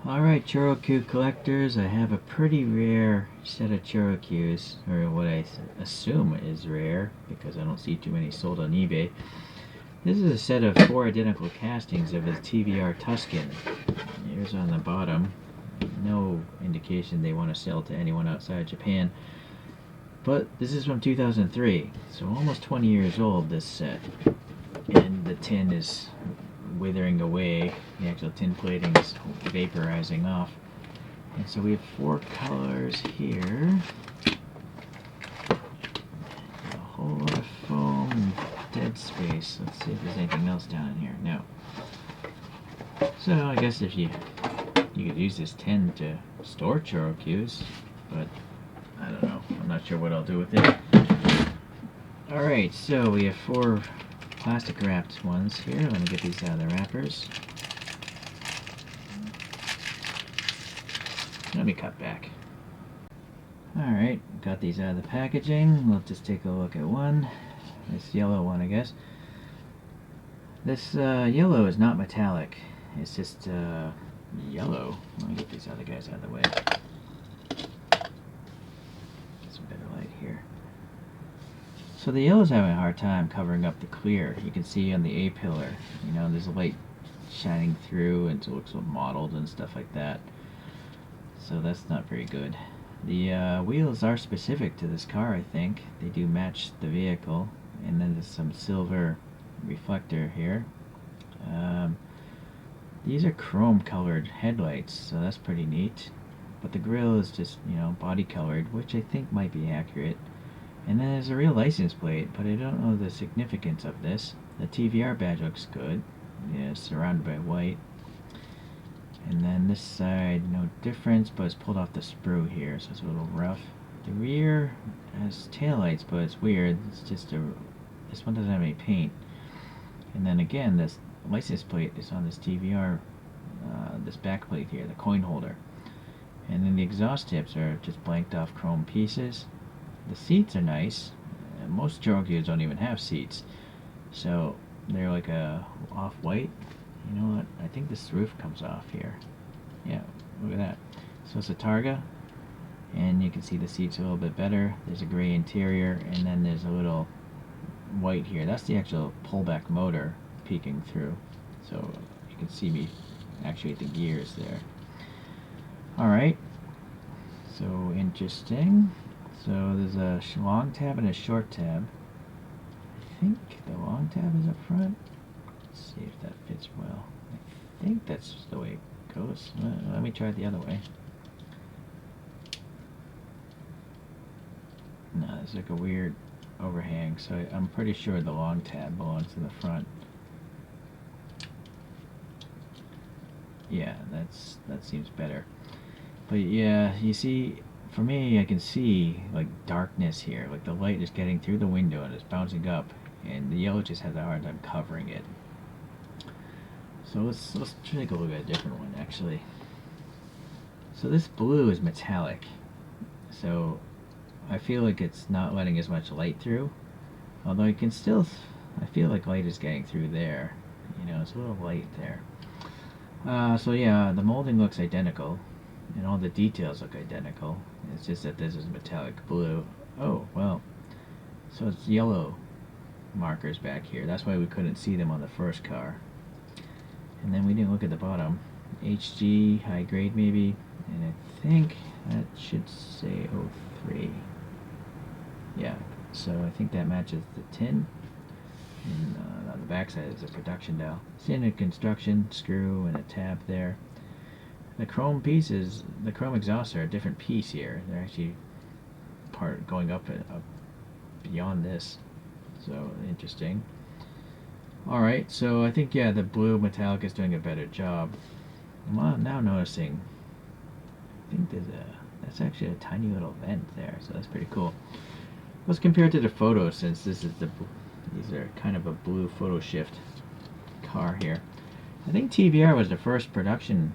Alright, Choro-Q collectors, I have a pretty rare set of Choro-Qs, or what I assume is rare, because I don't see too many sold on eBay. This is a set of 4 identical castings of the TVR Tuscan. Here's on the bottom. No indication they want to sell to anyone outside Japan. But this is from 2003, so almost 20 years old, this set. And the tin is withering away. The actual tin plating is vaporizing off. And so we have 4 colors here. A whole lot of foam and dead space. Let's see if there's anything else down in here. No. So I guess if you could use this tin to store ChoroQs, but I don't know. I'm not sure what I'll do with it. Alright, so we have 4 plastic wrapped ones here. Let me get these out of the wrappers. Let me cut back. Alright, got these out of the packaging. We'll just take a look at one. This yellow one, I guess. This yellow is not metallic. It's just yellow. Let me get these other guys out of the way. Get some better light here. So the yellow's having a hard time covering up the clear. You can see on the A-pillar, you know, there's a light shining through and it looks all mottled and stuff like that. So that's not very good. The wheels are specific to this car, I think. They do match the vehicle. And then there's some silver reflector here. These are chrome colored headlights, so that's pretty neat. But the grille is just, you know, body colored, which I think might be accurate. And then there's a real license plate, but I don't know the significance of this. The TVR badge looks good. Yeah, it's surrounded by white. And then this side, no difference, but it's pulled off the sprue here, so it's a little rough. The rear has taillights, but it's weird. It's just this one doesn't have any paint. And then again, this license plate is on this TVR, this back plate here, the coin holder. And then the exhaust tips are just blanked off chrome pieces. The seats are nice. Most ChoroQs don't even have seats, so they're like a off-white. You know what? I think this roof comes off here. Yeah, look at that. So it's a Targa, and you can see the seats a little bit better. There's a gray interior, and then there's a little white here. That's the actual pullback motor peeking through. So you can see me actuate the gears there. Alright, so interesting. So there's a long tab and a short tab. I think the long tab is up front. Let's see if that fits well. I think that's the way it goes. Let me try it the other way. No, there's like a weird overhang, so I'm pretty sure the long tab belongs to the front. Yeah, that seems better. But yeah, you see, for me, I can see like darkness here. Like the light is getting through the window and it's bouncing up, and the yellow just has a hard time covering it. So let's take a look at a different one actually. So this blue is metallic, so I feel like it's not letting as much light through. Although you can still, I feel like light is getting through there. You know, it's a little light there. So yeah, the molding looks identical, and all the details look identical. It's just that this is metallic blue. Oh, well, so it's yellow markers back here. That's why we couldn't see them on the first car. And then we didn't look at the bottom. HG, high grade maybe, and I think that should say 03. Yeah, so I think that matches the tin. And on the back side is a production dial. Standard construction, screw, and a tab there. The chrome pieces, the chrome exhausts are a different piece here. They're actually going up beyond this. So that's Alright, so I think, yeah, the blue metallic is doing a better job. I'm now noticing, I think that's actually a tiny little vent there, so that's pretty cool. Let's compare it to the photos, since these are kind of a blue photo shift car here. I think TVR was the first production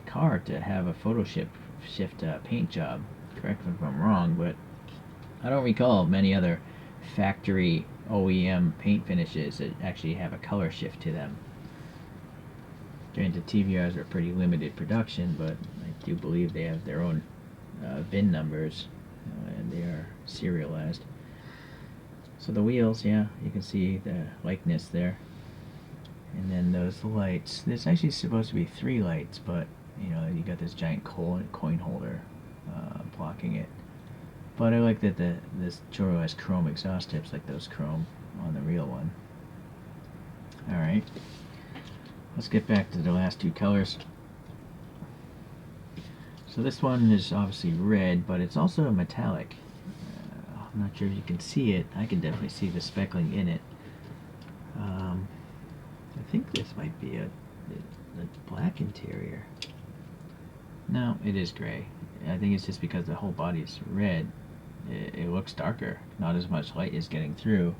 car to have a photo shift paint job. Correct me if I'm wrong, but I don't recall many other factory OEM paint finishes that actually have a color shift to them. Granted, TVRs are pretty limited production, but I do believe they have their own VIN numbers, and they are serialized. So the wheels, yeah, you can see the likeness there. And then those lights. There's actually supposed to be 3 lights, but you got this giant coin holder blocking it. But I like that this Choro has chrome exhaust tips like those chrome on the real one. Alright, let's get back to the last 2 colors. So this one is obviously red, but it's also a metallic. I'm not sure if you can see it. I can definitely see the speckling in it. I think this might be a black interior. No, it is gray. I think it's just because the whole body is red. It looks darker. Not as much light is getting through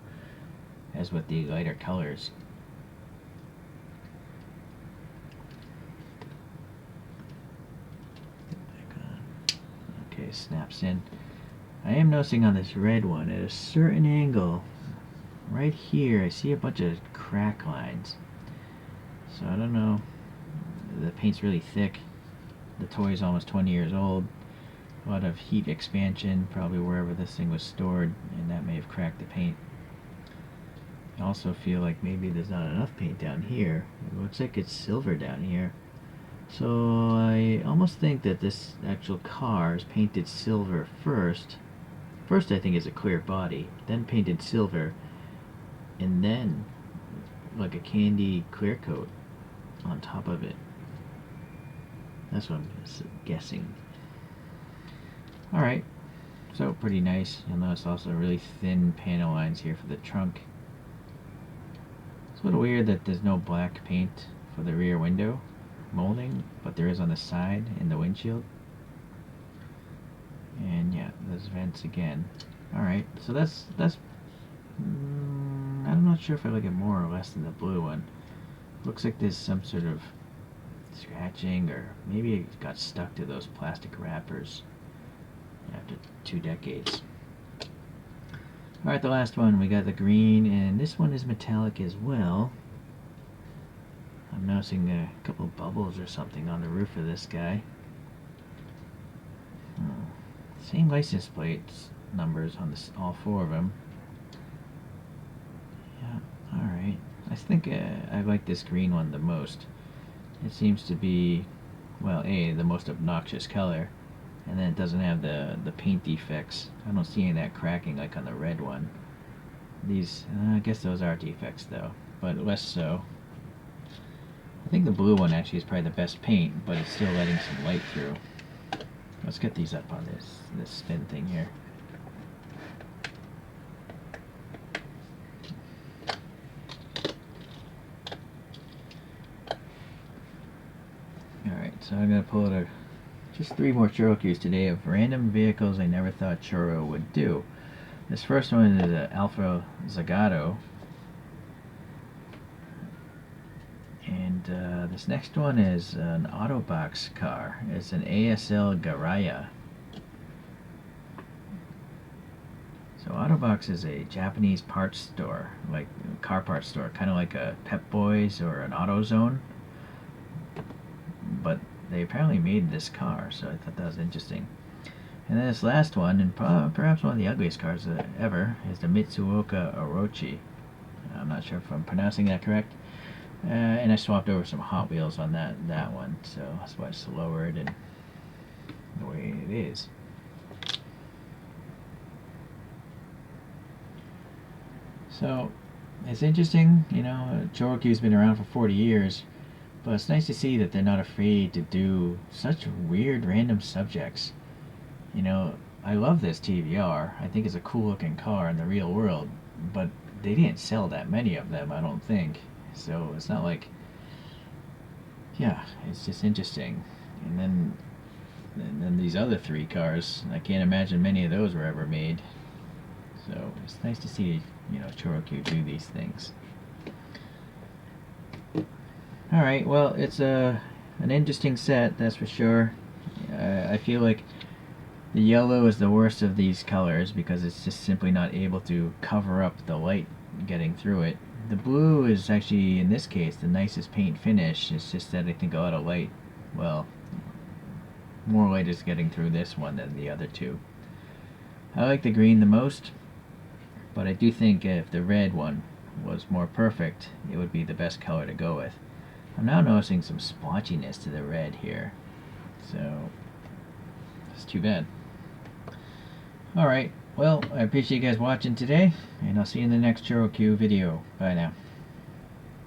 as with the lighter colors. Okay, snaps in. I am noticing on this red one, at a certain angle, right here, I see a bunch of crack lines. So I don't know. The paint's really thick. The toy is almost 20 years old. A lot of heat expansion, probably wherever this thing was stored, and that may have cracked the paint. I also feel like maybe there's not enough paint down here. It looks like it's silver down here. So I almost think that this actual car is painted silver first. First I think it's a clear body, then painted silver, and then like a candy clear coat on top of it. That's what I'm guessing. Alright, so pretty nice. You'll notice also really thin panel lines here for the trunk. It's a little weird that there's no black paint for the rear window molding, but there is on the side in the windshield. And yeah, those vents again. Alright, so that's I'm not sure if I like it more or less than the blue one. Looks like there's some sort of scratching, or maybe it got stuck to those plastic wrappers after 2 decades. Alright, the last one, we got the green, and this one is metallic as well. I'm noticing a couple bubbles or something on the roof of this guy. Same license plates numbers on all 4 of them. Yeah, alright. I think I like this green one the most. It seems to be, well, the most obnoxious color, and then it doesn't have the paint defects. I don't see any of that cracking like on the red one. These, I guess those are defects though, but less so. I think the blue one actually is probably the best paint, but it's still letting some light through. Let's get these up on this spin thing here. Alright, so I'm going to pull out just 3 more ChoroQs today of random vehicles I never thought Choro would do. This first one is an Alfa Zagato. And this next one is an Autobox car. It's an ASL Garaya. So Autobox is a Japanese parts store, like a car parts store, kind of like a Pep Boys or an AutoZone. But they apparently made this car, so I thought that was interesting. And then this last one, and perhaps one of the ugliest cars ever, is the Mitsuoka Orochi. I'm not sure if I'm pronouncing that correct. And I swapped over some Hot Wheels on that one, so that's why it's lowered and the way it is. So it's interesting, ChoroQ's been around for 40 years, but it's nice to see that they're not afraid to do such weird random subjects. I love this TVR. I think it's a cool looking car in the real world, but they didn't sell that many of them, I don't think. So it's not like, yeah, it's just interesting. And then these other 3 cars, I can't imagine many of those were ever made. So it's nice to see, ChoroQ do these things. Alright, well, it's an interesting set, that's for sure. I feel like the yellow is the worst of these colors because it's just simply not able to cover up the light getting through it. The blue is actually, in this case, the nicest paint finish. It's just that I think a lot of light, well, more light is getting through this one than the other two. I like the green the most, but I do think if the red one was more perfect, it would be the best color to go with. I'm now noticing some splotchiness to the red here, so it's too bad. Alright, well, I appreciate you guys watching today, and I'll see you in the next ChoroQ video. Bye now.